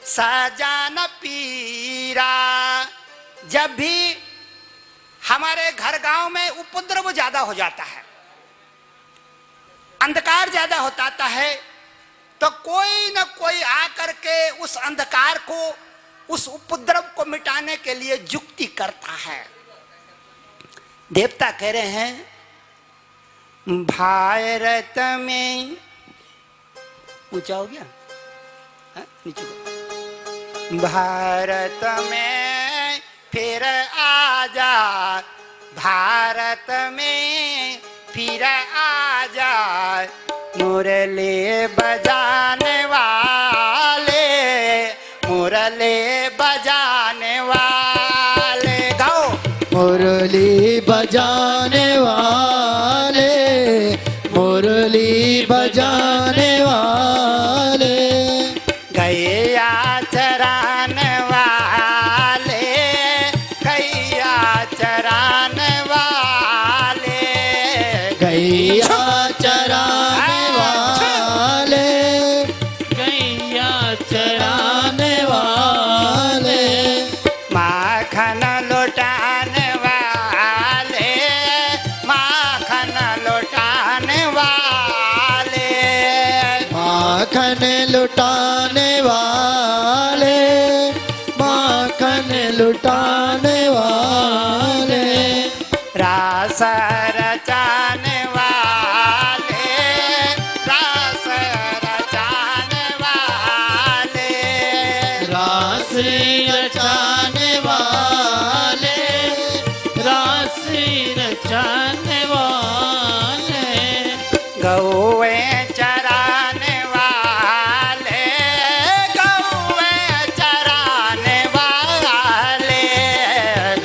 सजान पीरा। जब भी हमारे घर गांव में उपद्रव ज्यादा हो जाता है, अंधकार ज्यादा होता है, तो कोई न कोई आकर के उस अंधकार को, उस उपद्रव को मिटाने के लिए युक्ति करता है। देवता कह रहे हैं भारत में, ऊंचा हो गया नीचे, भारत में फिर आजा, भारत में फिर आजा, मुरली बजाने वाले, मुरली बजाने वाले, गाओ। मुरली बजाने वाले, मुरली बजाने वाले, गैया चराने वाले, गैया चराने वाले, गैया चराने वाले, गैया चराने वाले, माखन लुटाने वाले, माखन लुटाने वाले, माखन लुटाने वाले, माखन लुटाने वाले, रास रचाने वाले, रास रचाने वाले, रास रचाने वाले, रास रचाने वाले, गौए चराने वाले, गौए चराने वाले,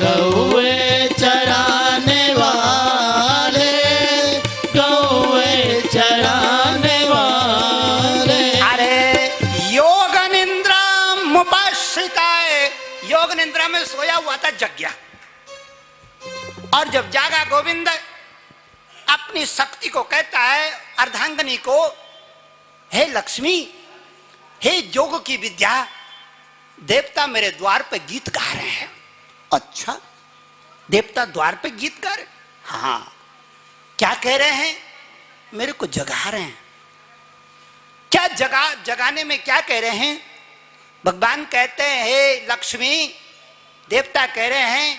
गौए चराने वाले, गौए चराने वाले। अरे योग निद्रा मुपाश्रिताय, योग निद्रा में सोया हुआ था, जग गया, और जब जागा गोविंद अपनी शक्ति को कहता है अर्धांगनी को, हे लक्ष्मी, हे योग की विद्या, देवता मेरे द्वार पे गीत गा रहे हैं। अच्छा, देवता द्वार पे गीत गा रहे? हाँ। क्या कह रहे हैं? मेरे को जगा रहे हैं। क्या जगाने में क्या कह रहे हैं? भगवान कहते हैं हे लक्ष्मी, देवता कह रहे हैं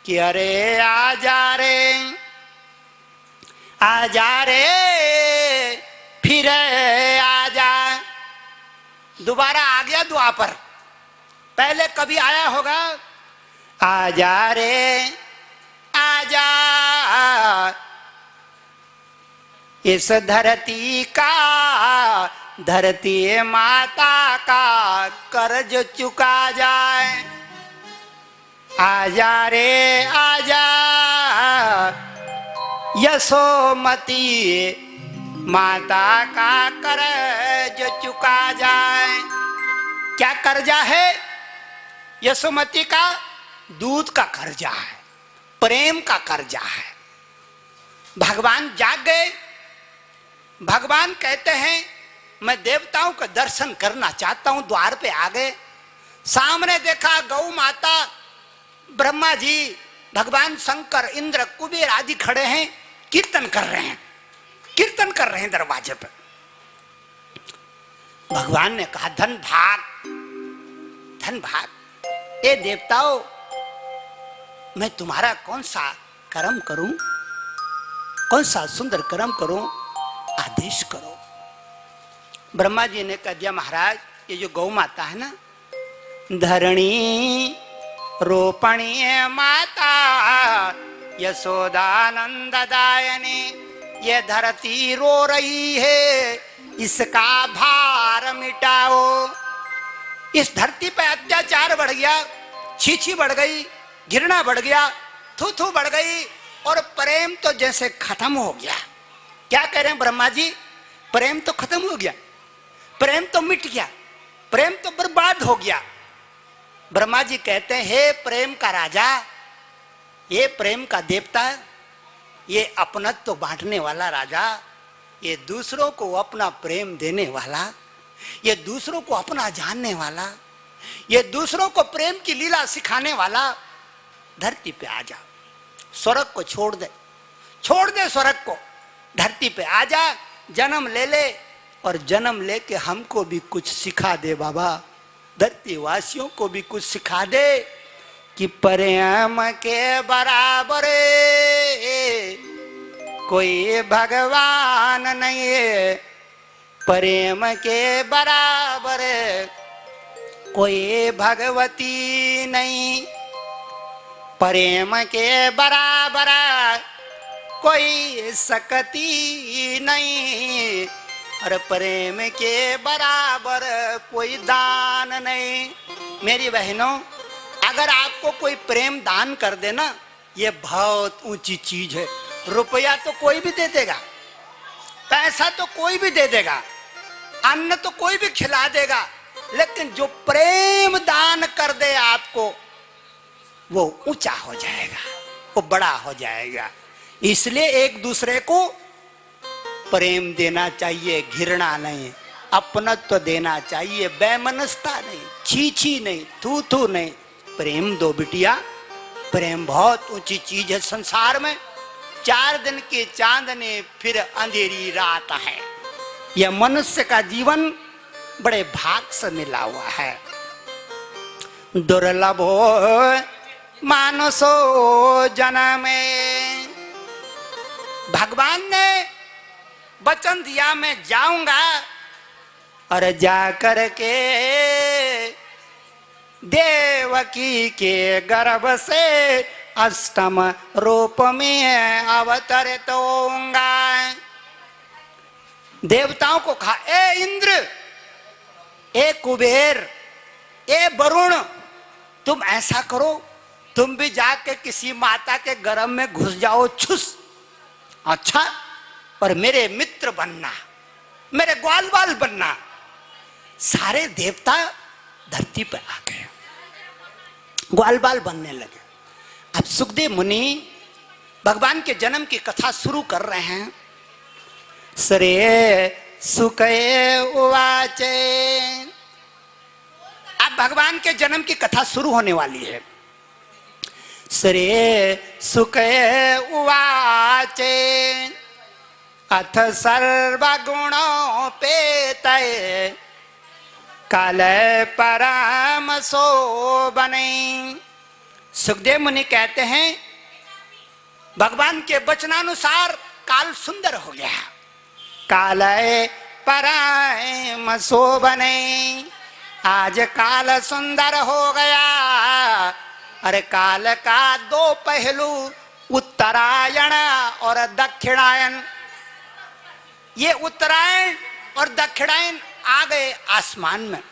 कि अरे आजा रे, आजा रे, फिर आजा। दोबारा आ गया द्वापर, पहले कभी आया होगा। आजा रे आजा, इस धरती का, धरती माता का कर्ज चुका जाए। आजा रे आजा, यशोमती माता का कर्ज चुका जाए। क्या कर्जा है यशोमती का? दूध का कर्जा है, प्रेम का कर्जा है। भगवान जाग गए। भगवान कहते हैं मैं देवताओं का दर्शन करना चाहता हूं। द्वार पे आ गए, सामने देखा गौ माता, ब्रह्मा जी, भगवान शंकर, इंद्र, कुबेर आदि खड़े हैं, कीर्तन कर रहे हैं, कीर्तन कर रहे हैं दरवाजे पर। भगवान ने कहा धन भाग, धन भाग। ए देवताओं, मैं तुम्हारा कौन सा कर्म करूं, कौन सा सुंदर कर्म करूं, आदेश करो। ब्रह्मा जी ने कह दिया महाराज, ये जो गौ माता है ना, धरणी रोपणी माता यशोदानंददायनी, ये धरती रो रही है, इसका भार मिटाओ। इस धरती पे अत्याचार बढ़ गया, छीछी बढ़ गई, घृणा बढ़ गया, थू थू बढ़ गई, और प्रेम तो जैसे खत्म हो गया। क्या कह रहे हैं ब्रह्मा जी? प्रेम तो खत्म हो गया, प्रेम तो मिट गया, प्रेम तो बर्बाद हो गया। ब्रह्मा जी कहते हैं हे प्रेम का राजा, ये प्रेम का देवता, ये अपनत्व तो बांटने वाला राजा, ये दूसरों को अपना प्रेम देने वाला, ये दूसरों को अपना जानने वाला, ये दूसरों को प्रेम की लीला सिखाने वाला धरती पे आ जा। स्वर्ग को छोड़ दे, छोड़ दे स्वर्ग को, धरती पे आ जा, जन्म ले ले और जन्म लेके हमको भी कुछ सिखा दे बाबा, धरती वासियों को भी कुछ सिखा दे कि प्रेम के बराबर कोई भगवान नहीं है, प्रेम के बराबर कोई भगवती नहीं, प्रेम के बराबर कोई सकती नहीं, और प्रेम के बराबर कोई दान नहीं। मेरी बहनों, अगर आपको कोई प्रेम दान कर देना, ये बहुत ऊंची चीज है। रुपया तो कोई भी दे देगा, पैसा तो कोई भी दे देगा, अन्न तो कोई भी खिला देगा, लेकिन जो प्रेम दान कर दे आपको, वो ऊंचा हो जाएगा, वो बड़ा हो जाएगा। इसलिए एक दूसरे को प्रेम देना चाहिए, घृणा नहीं, अपनत्व देना चाहिए, बेमनस्ता नहीं, छी छी नहीं, थू थू नहीं, प्रेम दो बिटिया। प्रेम बहुत ऊंची चीज है संसार में। 4 दिन की चांदनी फिर अंधेरी रात है। यह मनुष्य का जीवन बड़े भाग से मिला हुआ है। दुर्लभो मानसो जन्म, भगवान ने वचन दिया मैं जाऊंगा और जाकर के देवकी के गर्भ से अष्टम रूप में अवतरित होऊंगा। देवताओं को कहा, ए इंद्र, ए कुबेर, ए वरुण, तुम ऐसा करो, तुम भी जाके किसी माता के गर्भ में घुस जाओ, छुस, अच्छा, और मेरे मित्र बनना, मेरे ग्वाल बाल बनना। सारे देवता धरती पर आ गए, ग्वाल बाल बनने लगे। अब सुखदेव मुनि भगवान के जन्म की कथा शुरू कर रहे हैं। श्रेय सुखे उवाचे, अब भगवान के जन्म की कथा शुरू होने वाली है। श्रेय सुखे उवाचे अथ सर्वगुणों पेतये काले परम शोभने। सुखदेव मुनि कहते हैं, भगवान के वचनानुसार काल सुंदर हो गया, काले परम शोभने, आज काल सुंदर हो गया। अरे काल का 2 पहलू, उत्तरायण और दक्षिणायन। ये उत्तरायण और दक्षिणायन आ गए आसमान में।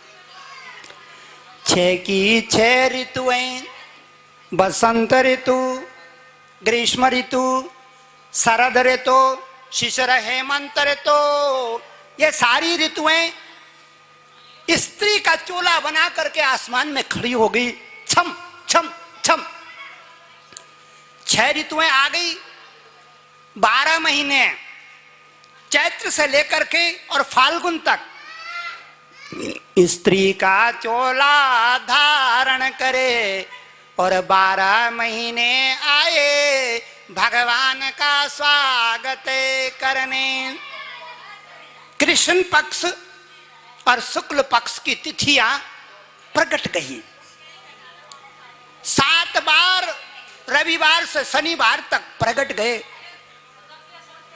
6 की 6 ऋतुएं, बसंत ऋतु, ग्रीष्म ऋतु, शरद ऋतु, शिशिर हेमंत ऋतु, ये सारी ऋतुएं स्त्री का चोला बना करके आसमान में खड़ी हो गई, छम छम छम। 6 ऋतुएं आ गई, 12 महीने, चैत्र से लेकर के और फाल्गुन तक स्त्री का चोला धारण करे, और 12 महीने आए भगवान का स्वागत करने। कृष्ण पक्ष और शुक्ल पक्ष की तिथियां प्रकट गई। 7 बार रविवार से शनिवार तक प्रकट गए,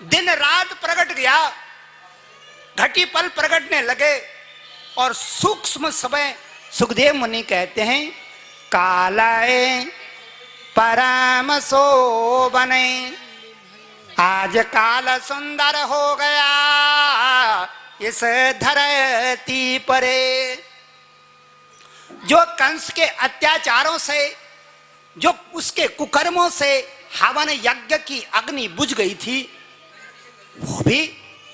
दिन रात प्रकट गया, घटी पल प्रकटने लगे, और सूक्ष्म समय सुखदेव मुनि कहते हैं, कालाए परम शोभने, आज काल सुंदर हो गया इस धरती परे। जो कंस के अत्याचारों से, जो उसके कुकर्मों से हवन यज्ञ की अग्नि बुझ गई थी, वो भी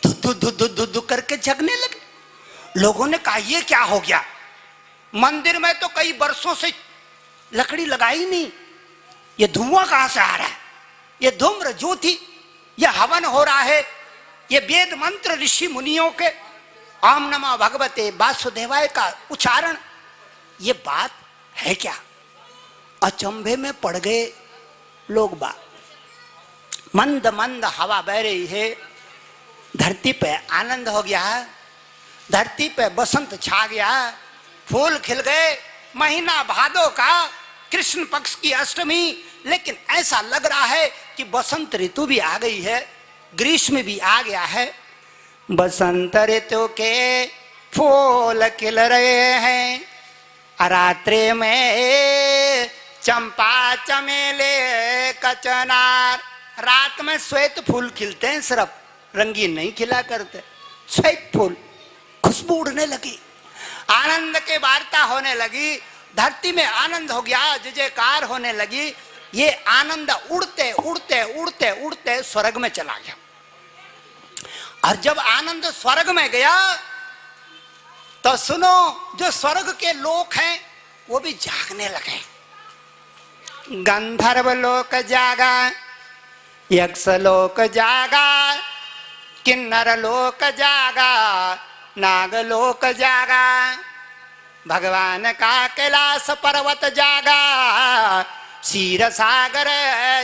धु धु धु धु धु करके जगने लगे। लोगों ने कहा, ये क्या हो गया? मंदिर में तो कई वर्षों से लकड़ी लगाई नहीं, ये धुआं कहां से आ रहा है? ये धूम्र ज्योति, ये हवन हो रहा है, ये वेद मंत्र ऋषि मुनियों के, ओम नमो भगवते वासुदेवाय का उच्चारण, ये बात है क्या? अचंभे में पड़ गए लोग बाग। मंद मंद हवा बह रही है, धरती पे आनंद हो गया, धरती पे बसंत छा गया, फूल खिल गए। महीना भादो का, कृष्ण पक्ष की अष्टमी, लेकिन ऐसा लग रहा है कि बसंत ऋतु भी आ गई है, ग्रीष्म भी आ गया है। बसंत ऋतु के फूल खिल रहे हैं, रात्रि में चंपा चमेले कचनार। रात में श्वेत फूल खिलते हैं, सिर्फ रंगीन नहीं खिला करते, श्वेत फूल। खुशबू उड़ने लगी, आनंद के वार्ता होने लगी, धरती में आनंद हो गया, जय जयकार होने लगी। ये आनंद उड़ते उड़ते उड़ते उड़ते स्वर्ग में चला गया। और जब आनंद स्वर्ग में गया तो सुनो, जो स्वर्ग के लोक हैं वो भी जागने लगे। गंधर्व लोक जागा, यक्ष लोक जागा, किन्नर लोक जागा, नाग लोक जागा, भगवान का कैलाश पर्वत जागा, क्षीर सागर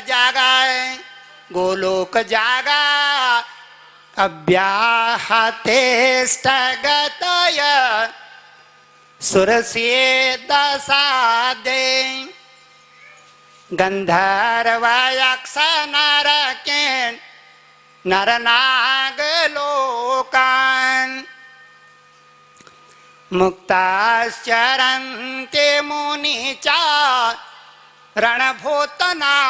जागा, गोलोक जागा, अव्याहते स्थगतय सुरसे दसादे। गंधर्व यक्ष नर के नर नाग लोकान, मुक्ताश्चरन्ते मुनिचा रणभूतनाथे।